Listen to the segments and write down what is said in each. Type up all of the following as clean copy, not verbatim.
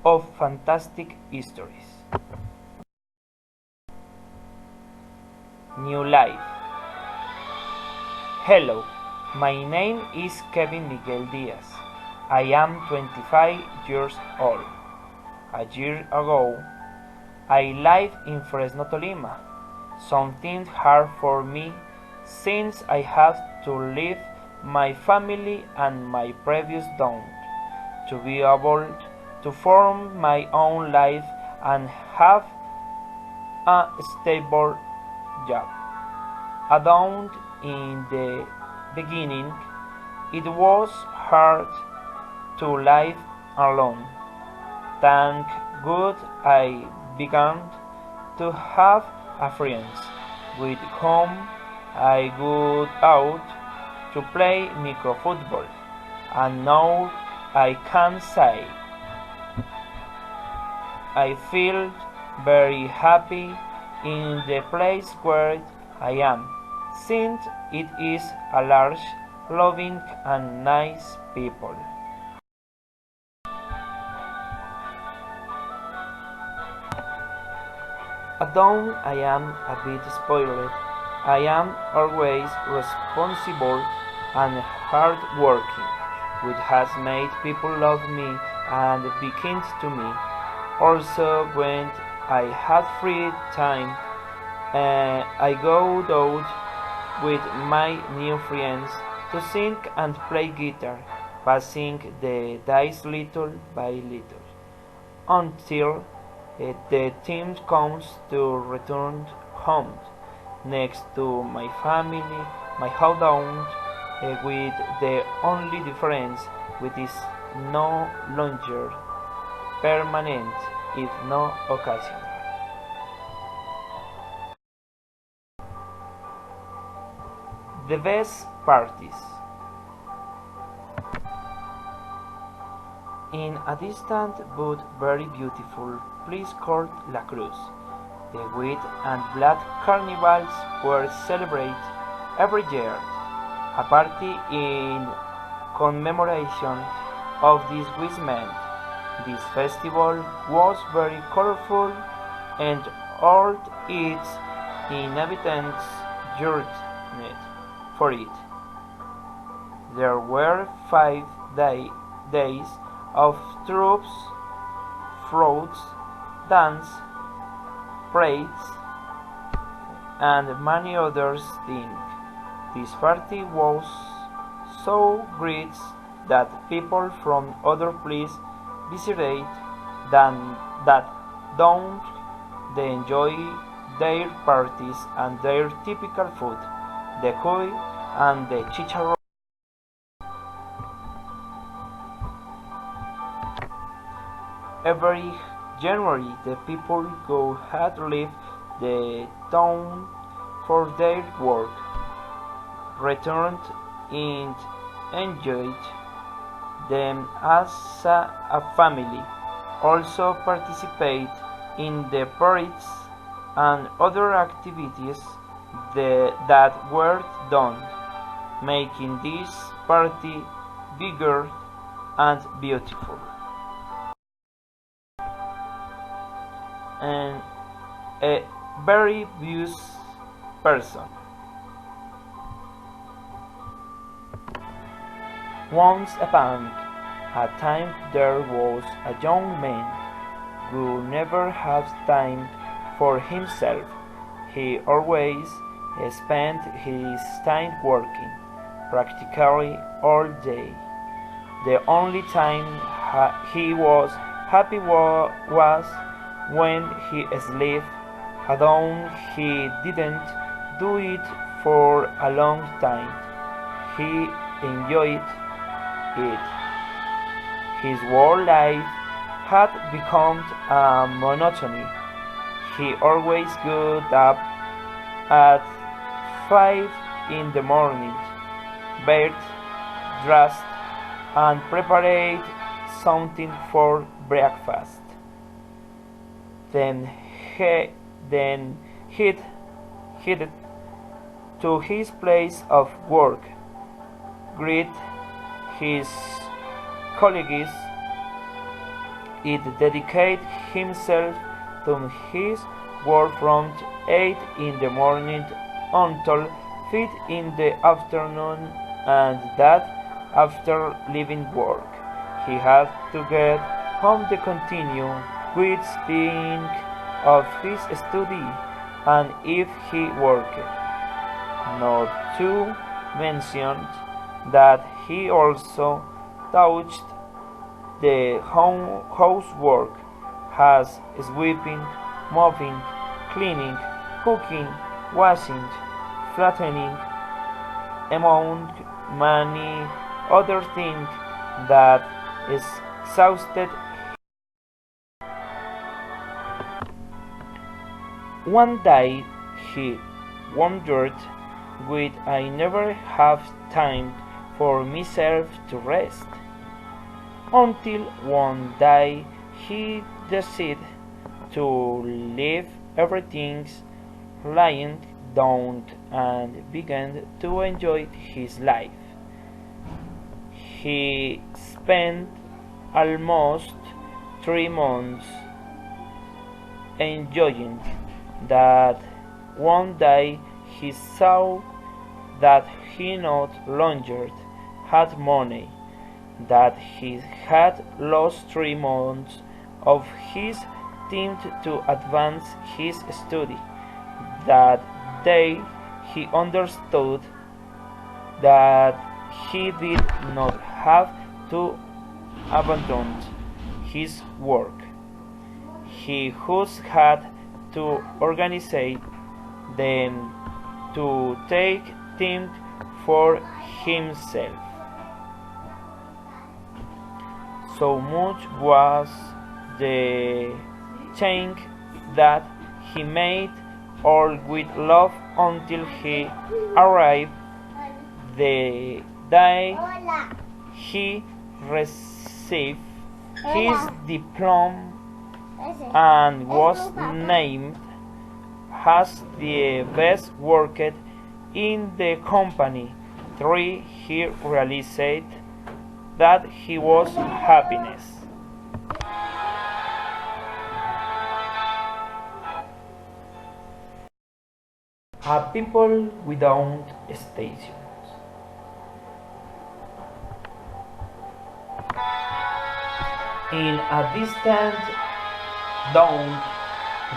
of fantastic histories. New life. Hello, my name is Kevin Miguel Diaz. I am 25 years old. A year ago, I lived in Fresno, Tolima. Something hard for me since I had to leave my family and my previous town to be able to form my own life and have a stable job. Although in the beginning it was hard to live alone, thank God I began to have a friends with whom I go out to play microfootball, and now I can say I feel very happy in the place where I am, since it is a large, loving and nice people. Although I am a bit spoiled, I am always responsible and hardworking, which has made people love me and be kind to me. Also, when I have free time, I go out with my new friends to sing and play guitar, passing the days little by little, until the time comes to return home, next to my family, my hometown, with the only difference which is no longer permanent, if not occasional. The best parties. In a distant but very beautiful place called La Cruz, the white and black carnivals were celebrated every year. A party in commemoration of this wisdom. This festival was very colorful and all its inhabitants yearned for it. There were 5 days of troops, fruits, dance, parades, and many other things. This party was so great that people from other places visited that don't they enjoy their parties and their typical food, the cuy and the chicharrón. Every January, the people go had leave the town for their work, returned and enjoyed them as a family. Also participate in the parades and other activities that were done, making this party bigger and beautiful. And a very vicious person. Once upon a time there was a young man who never had time for himself. He always spent his time working, practically all day. The only time he was happy was when he slept, although he didn't do it for a long time. He enjoyed it. His whole life had become a monotony. He always got up at 5 in the morning, bathed, dressed, and prepared something for breakfast. Then then headed to his place of work, greet his colleagues, It dedicated himself to his work from 8 in the morning until 5 in the afternoon, and that after leaving work, he had to get home to continue with speaking of his study, and if he worked, not to mention that he also touched the housework, as sweeping, mopping, cleaning, cooking, washing, flattening, among many other things that exhausted. One day he wondered, would I never have time for myself to rest? Until one day he decided to leave everything lying down and began to enjoy his life. He spent almost 3 months enjoying that. One day he saw that he no longer had money, that he had lost 3 months of his time to advance his study. That day he understood that he did not have to abandon his work. He just had to organize them to take time for himself. So much was the change that he made, all with love, until he arrived the day he received his diploma and was named as the best worker in the company. 3. He realized that he was happiness. A people without stations. In a distant dawn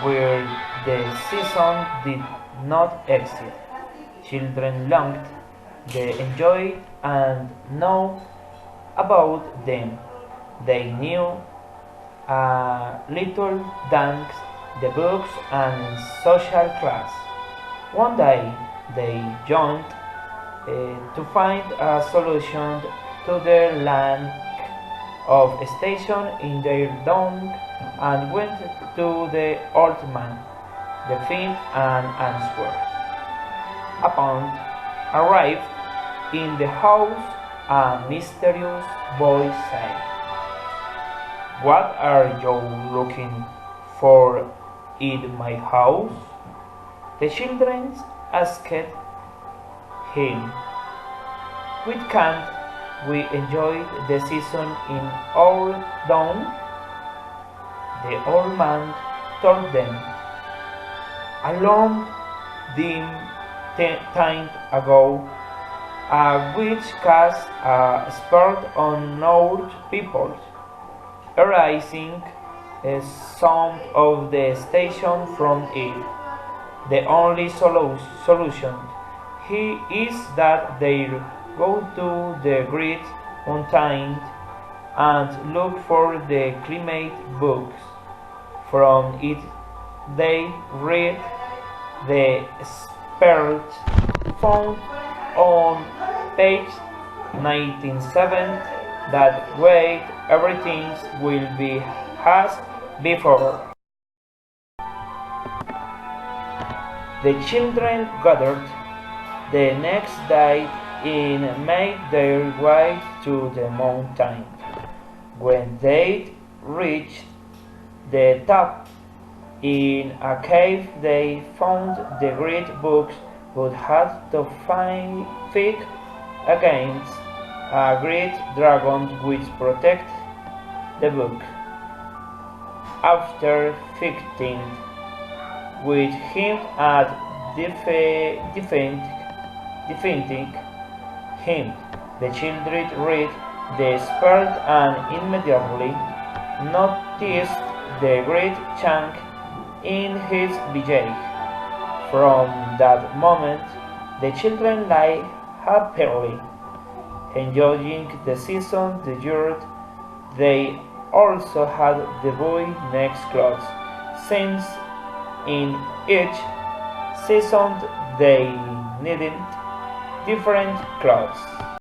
where the season did not exist, children longed, they enjoyed, and know about them. They knew a little thanks the books and social class. One day they joined to find a solution to their lack of station in their dawn, and went to the old man, the find an answer. Upon arrived in the house, a mysterious voice said, "What are you looking for in my house?" The children asked him, "Why can't we enjoy the season in our dawn?" The old man told them, "A long, dim time ago, a witch cast a spell on our people, erasing some of the station from it. The only solution is that they go to the great mountain and look for the climate books. From it they read the spell found on page 97, that way everything will be as before." The children gathered the next day and made their way to the mountain. When they reached the top, in a cave they found the great books, but had to fight against a great dragon which protected the book. after fighting with him and defending him. The children read the spell and immediately noticed the great change in his behavior. From that moment, the children lived happily, enjoying the season, the year. They also had the boy next clothes, since in each season they needed different clothes.